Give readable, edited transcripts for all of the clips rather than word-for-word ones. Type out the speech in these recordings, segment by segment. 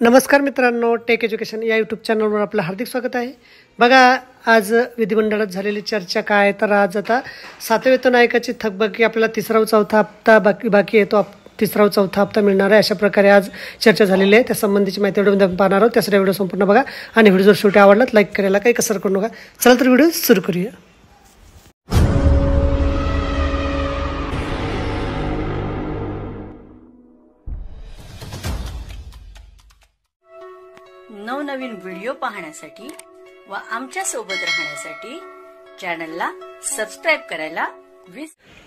नमस्कार मित्रांनो, take education या यूट्यूब चॅनलवर आपलं हार्दिक स्वागत आहे। बघा, आज विधिमंडळात झालेली चर्चा काय, तर आज आता 7व्या वेतन आयोगाची थकबाकी आपल्याला तिसरा व चौथा हप्ता बाकी आहे, तो तिसरा व चौथा हप्ता मिळणार आहे। अशा प्रकारे आज चर्चा झालेली आहे। त्या संबंधीची माहिती व्हिडिओ पाहणार आहोत। त्यासाठी व्हिडिओ संपूर्ण बघा आणि व्हिडिओ जर शेवटी आवडला लाईक करायला काही कसर करू नका। चला तर व्हिडिओ सुरू करूया। नवनवीन व्हिडिओ पाहण्यासाठी व आमच्या सोबत राहण्यासाठी चॅनलला सबस्क्राइब करायला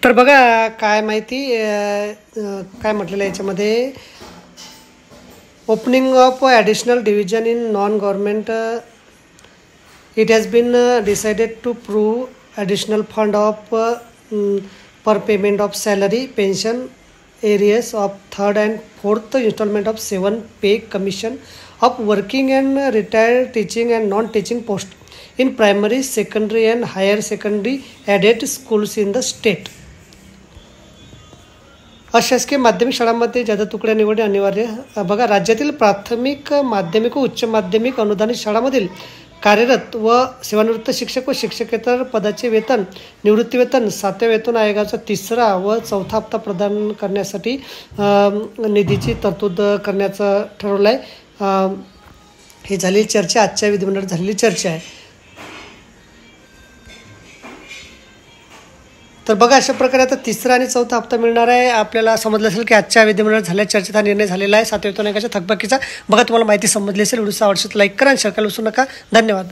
तर बघा काय माहिती काय म्हटलेलं याच्यामध्ये, opening of additional division in non government it has been decided to prove additional fund of per payment of salary pension arrears of third and fourth instalment of 7 pay commission of working and retired teaching and non-teaching post in primary, secondary and higher secondary aided schools in the state. अशासकीय माध्यमिक शाळांमध्ये जादा तुकड्या निवडणे अनिवार्य। बघा, राज्यातील प्राथमिक, माध्यमिक व उच्च माध्यमिक अनुदानित शाळांमधील कार्यरत व सेवानिवृत्त शिक्षक व शिक्षकेतर पदाचे वेतन, निवृत्ती वेतन 7व्या वेतन आयोगाचा तिसरा व चौथा हप्ता प्रदान करण्यासाठी निधीची तरतूद करण्याचं ठरवलं आहे। ही झालेली चर्चा, आजच्या विधिमंडळात झालेली चर्चा आहे। तर बघा, अशा प्रकारे आता तिसरा आणि चौथा हप्ता मिळणार आहे। आपल्याला समजलं असेल की आजच्या विधिमंडळात झालेल्या चर्चेत हा निर्णय झालेला आहे 7व्या वेतन आयोगाच्या थकबाकीचा। बघा, तुम्हाला माहिती समजली असेल, व्हिडिओ आवडल्यास लाईक करा आणि शेअर करायला विसरू नका। धन्यवाद।